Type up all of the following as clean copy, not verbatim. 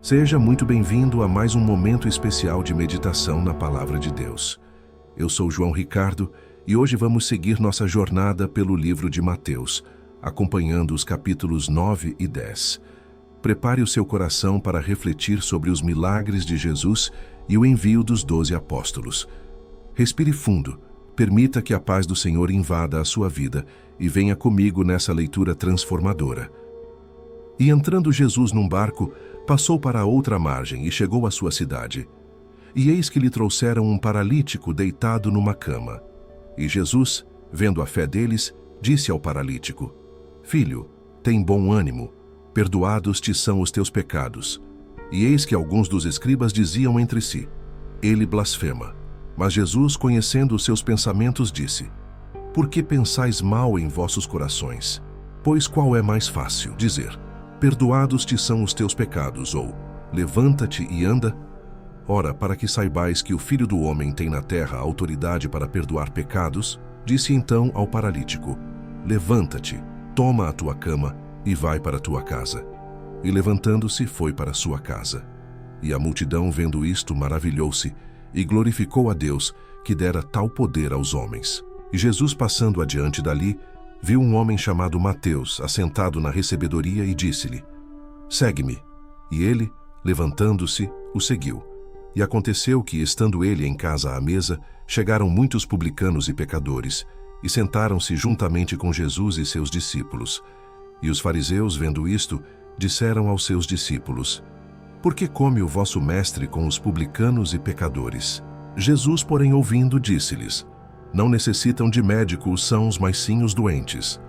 Seja muito bem-vindo a mais um momento especial de meditação na Palavra de Deus. Eu sou João Ricardo e hoje vamos seguir nossa jornada pelo livro de Mateus, acompanhando os capítulos 9 e 10. Prepare o seu coração para refletir sobre os milagres de Jesus e o envio dos 12 apóstolos. Respire fundo, permita que a paz do Senhor invada a sua vida e venha comigo nessa leitura transformadora. E entrando Jesus num barco, passou para a outra margem e chegou à sua cidade. E eis que lhe trouxeram um paralítico deitado numa cama. E Jesus, vendo a fé deles, disse ao paralítico: Filho, tem bom ânimo, perdoados te são os teus pecados. E eis que alguns dos escribas diziam entre si: Ele blasfema. Mas Jesus, conhecendo os seus pensamentos, disse: Por que pensais mal em vossos corações? Pois qual é mais fácil, dizer: Perdoados te são os teus pecados, ou levanta-te e anda? Ora, para que saibais que o Filho do Homem tem na terra autoridade para perdoar pecados, disse então ao paralítico: Levanta-te, toma a tua cama e vai para a tua casa. E levantando-se, foi para a sua casa. E a multidão, vendo isto, maravilhou-se e glorificou a Deus, que dera tal poder aos homens. E Jesus, passando adiante dali, viu um homem chamado Mateus, assentado na recebedoria, e disse-lhe: Segue-me. E ele, levantando-se, o seguiu. E aconteceu que, estando ele em casa à mesa, chegaram muitos publicanos e pecadores, e sentaram-se juntamente com Jesus e seus discípulos. E os fariseus, vendo isto, disseram aos seus discípulos: Por que come o vosso mestre com os publicanos e pecadores? Jesus, porém, ouvindo, disse-lhes: Não necessitam de médico os sãos, mas sim os doentes.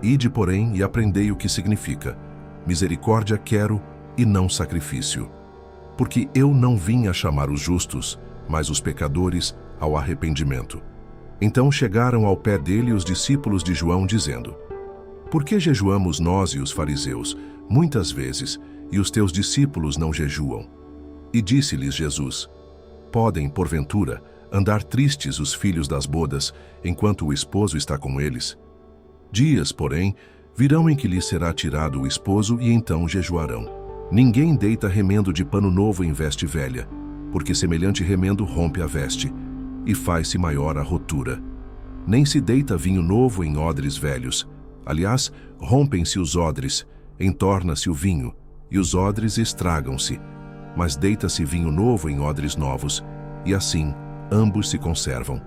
Ide, porém, e aprendei o que significa: misericórdia quero e não sacrifício. Porque eu não vim a chamar os justos, mas os pecadores ao arrependimento. Então chegaram ao pé dele os discípulos de João, dizendo: Por que jejuamos nós e os fariseus, muitas vezes, e os teus discípulos não jejuam? E disse-lhes Jesus: Podem, porventura, andar tristes os filhos das bodas, enquanto o esposo está com eles? Dias, porém, virão em que lhes será tirado o esposo, e então jejuarão. Ninguém deita remendo de pano novo em veste velha, porque semelhante remendo rompe a veste, e faz-se maior a rotura. Nem se deita vinho novo em odres velhos. Aliás, rompem-se os odres, entorna-se o vinho, e os odres estragam-se. Mas deita-se vinho novo em odres novos, e assim ambos se conservam.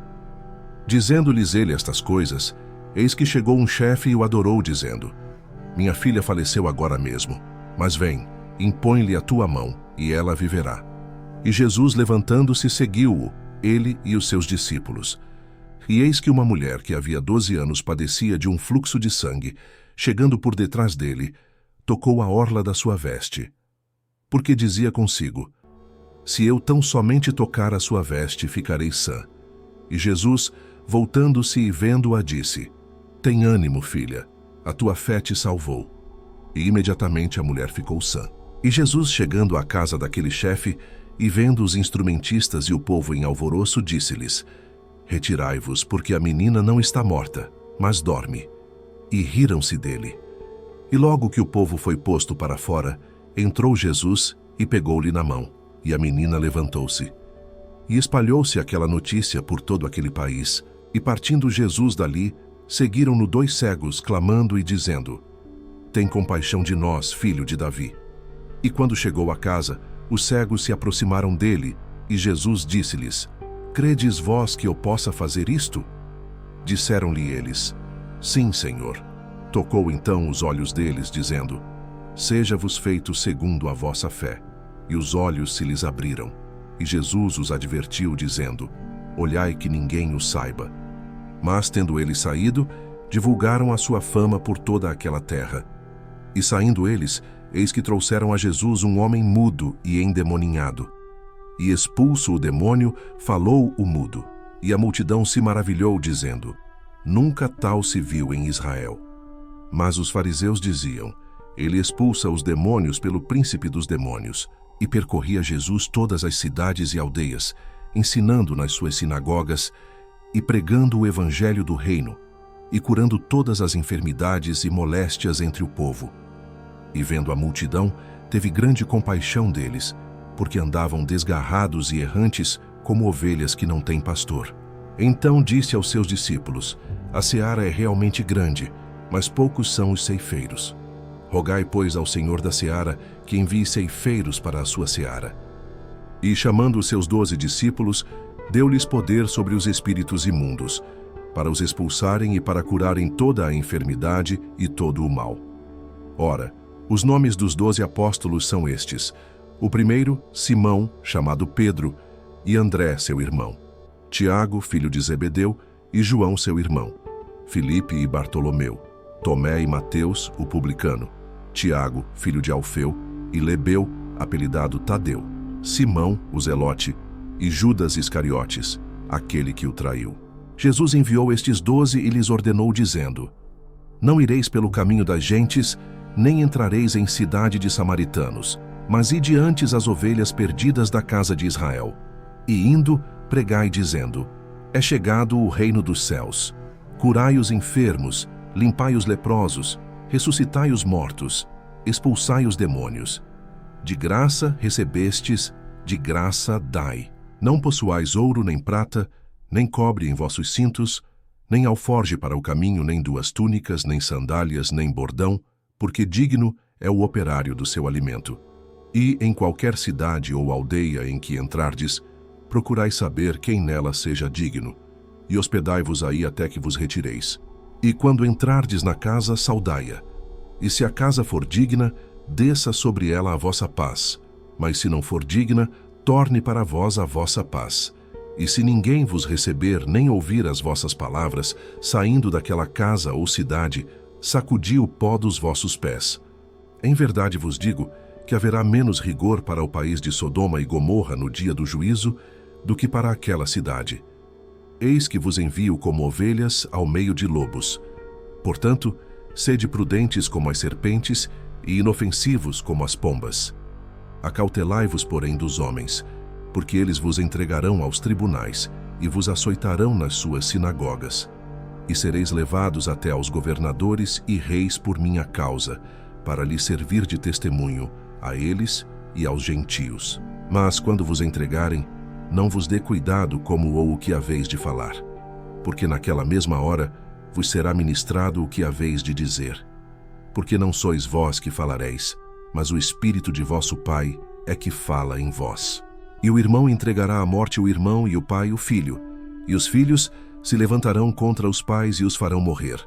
Dizendo-lhes ele estas coisas, eis que chegou um chefe e o adorou, dizendo: Minha filha faleceu agora mesmo, mas vem, impõe-lhe a tua mão, e ela viverá. E Jesus, levantando-se, seguiu-o, ele e os seus discípulos. E eis que uma mulher que havia 12 anos padecia de um fluxo de sangue, chegando por detrás dele, tocou a orla da sua veste. Porque dizia consigo: Se eu tão somente tocar a sua veste, ficarei sã. E Jesus, voltando-se e vendo-a, disse: Tem ânimo, filha, a tua fé te salvou. E imediatamente a mulher ficou sã. E Jesus, chegando à casa daquele chefe, e vendo os instrumentistas e o povo em alvoroço, disse-lhes: Retirai-vos, porque a menina não está morta, mas dorme. E riram-se dele. E logo que o povo foi posto para fora, entrou Jesus e pegou-lhe na mão, e a menina levantou-se. E espalhou-se aquela notícia por todo aquele país, e partindo Jesus dali, seguiram-no 2 cegos, clamando e dizendo: Tem compaixão de nós, filho de Davi. E quando chegou à casa, os cegos se aproximaram dele, e Jesus disse-lhes: Credes vós que eu possa fazer isto? Disseram-lhe eles: Sim, Senhor. Tocou então os olhos deles, dizendo: Seja-vos feito segundo a vossa fé. E os olhos se lhes abriram. E Jesus os advertiu, dizendo: Olhai que ninguém o saiba. Mas, tendo eles saído, divulgaram a sua fama por toda aquela terra. E saindo eles, eis que trouxeram a Jesus um homem mudo e endemoninhado. E expulso o demônio, falou o mudo. E a multidão se maravilhou, dizendo: Nunca tal se viu em Israel. Mas os fariseus diziam: Ele expulsa os demônios pelo príncipe dos demônios. E percorria Jesus todas as cidades e aldeias, ensinando nas suas sinagogas e pregando o evangelho do reino, e curando todas as enfermidades e moléstias entre o povo. E vendo a multidão, teve grande compaixão deles, porque andavam desgarrados e errantes como ovelhas que não têm pastor. Então disse aos seus discípulos: a seara é realmente grande, mas poucos são os ceifeiros. Rogai, pois, ao Senhor da seara que envie ceifeiros para a sua seara. E, chamando os seus 12 discípulos, deu-lhes poder sobre os espíritos imundos, para os expulsarem e para curarem toda a enfermidade e todo o mal. Ora, os nomes dos 12 apóstolos são estes: o primeiro, Simão, chamado Pedro, e André, seu irmão; Tiago, filho de Zebedeu, e João, seu irmão; Filipe e Bartolomeu; Tomé e Mateus, o publicano; Tiago, filho de Alfeu, e Lebeu, apelidado Tadeu; Simão, o zelote, e Judas Iscariotes, aquele que o traiu. Jesus enviou estes 12 e lhes ordenou, dizendo: não ireis pelo caminho das gentes, nem entrareis em cidade de samaritanos, mas ide antes as ovelhas perdidas da casa de Israel. E indo, pregai dizendo: é chegado o reino dos céus. Curai os enfermos, limpai os leprosos, ressuscitai os mortos, expulsai os demônios. De graça recebestes, de graça dai. Não possuais ouro nem prata, nem cobre em vossos cintos, nem alforge para o caminho, nem 2 túnicas, nem sandálias, nem bordão, porque digno é o operário do seu alimento. E em qualquer cidade ou aldeia em que entrardes, procurai saber quem nela seja digno, e hospedai-vos aí até que vos retireis. E quando entrardes na casa, saudai-a. E se a casa for digna, desça sobre ela a vossa paz, mas se não for digna, torne para vós a vossa paz. E se ninguém vos receber nem ouvir as vossas palavras, saindo daquela casa ou cidade, sacudi o pó dos vossos pés. Em verdade vos digo que haverá menos rigor para o país de Sodoma e Gomorra no dia do juízo do que para aquela cidade. Eis que vos envio como ovelhas ao meio de lobos. Portanto, sede prudentes como as serpentes e inofensivos como as pombas. Acautelai-vos, porém, dos homens, porque eles vos entregarão aos tribunais e vos açoitarão nas suas sinagogas. E sereis levados até aos governadores e reis por minha causa, para lhes servir de testemunho a eles e aos gentios. Mas quando vos entregarem, não vos dê cuidado como ou o que haveis de falar, porque naquela mesma hora vos será ministrado o que haveis de dizer. Porque não sois vós que falareis, mas o Espírito de vosso Pai é que fala em vós. E o irmão entregará à morte o irmão e o pai o filho, e os filhos se levantarão contra os pais e os farão morrer.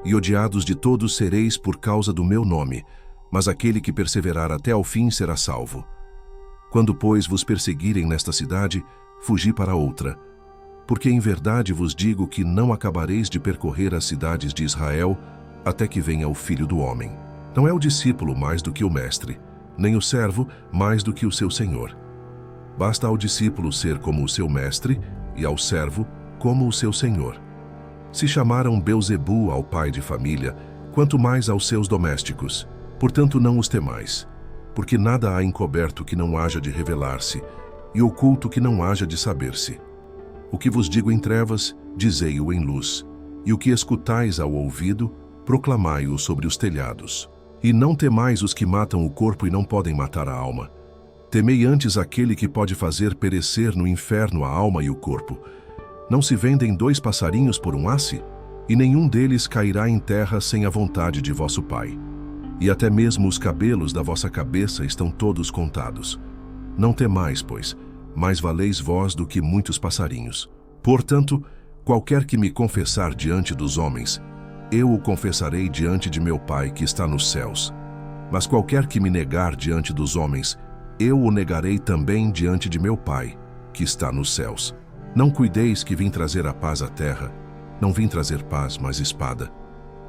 E odiados de todos sereis por causa do meu nome, mas aquele que perseverar até ao fim será salvo. Quando, pois, vos perseguirem nesta cidade, fugi para outra. Porque em verdade vos digo que não acabareis de percorrer as cidades de Israel até que venha o Filho do Homem. Não é o discípulo mais do que o mestre, nem o servo mais do que o seu senhor. Basta ao discípulo ser como o seu mestre e ao servo como o seu senhor. Se chamaram Belzebu ao pai de família, quanto mais aos seus domésticos. Portanto, não os temais, porque nada há encoberto que não haja de revelar-se, e oculto que não haja de saber-se. O que vos digo em trevas, dizei-o em luz, e o que escutais ao ouvido, proclamai-o sobre os telhados. E não temais os que matam o corpo e não podem matar a alma. Temei antes aquele que pode fazer perecer no inferno a alma e o corpo. Não se vendem 2 passarinhos por um asse? E nenhum deles cairá em terra sem a vontade de vosso Pai. E até mesmo os cabelos da vossa cabeça estão todos contados. Não temais, pois, mais valeis vós do que muitos passarinhos. Portanto, qualquer que me confessar diante dos homens, eu o confessarei diante de meu Pai que está nos céus. Mas qualquer que me negar diante dos homens, eu o negarei também diante de meu Pai, que está nos céus. Não cuideis que vim trazer a paz à terra. Não vim trazer paz, mas espada.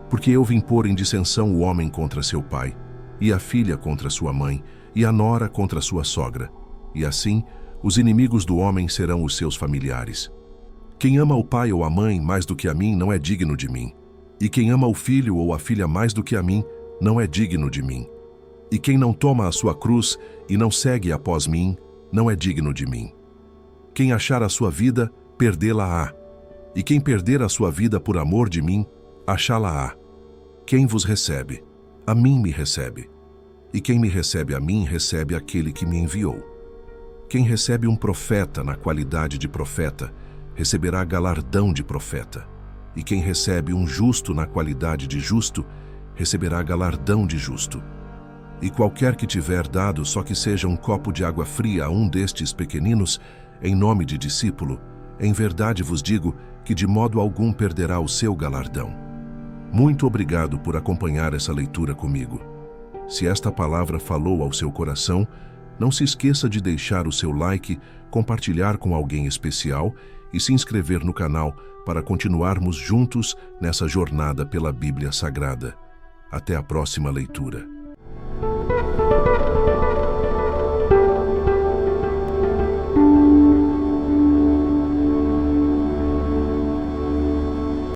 Porque eu vim pôr em dissensão o homem contra seu pai, e a filha contra sua mãe, e a nora contra sua sogra. E assim, os inimigos do homem serão os seus familiares. Quem ama o pai ou a mãe mais do que a mim não é digno de mim. E quem ama o filho ou a filha mais do que a mim não é digno de mim. E quem não toma a sua cruz e não segue após mim, não é digno de mim. Quem achar a sua vida, perdê-la-á. E quem perder a sua vida por amor de mim, achá-la-á. Quem vos recebe, a mim me recebe. E quem me recebe a mim, recebe aquele que me enviou. Quem recebe um profeta na qualidade de profeta, receberá galardão de profeta. E quem recebe um justo na qualidade de justo, receberá galardão de justo. E qualquer que tiver dado só que seja um copo de água fria a um destes pequeninos, em nome de discípulo, em verdade vos digo que de modo algum perderá o seu galardão. Muito obrigado por acompanhar essa leitura comigo. Se esta palavra falou ao seu coração, não se esqueça de deixar o seu like, compartilhar com alguém especial e se inscrever no canal para continuarmos juntos nessa jornada pela Bíblia Sagrada. Até a próxima leitura.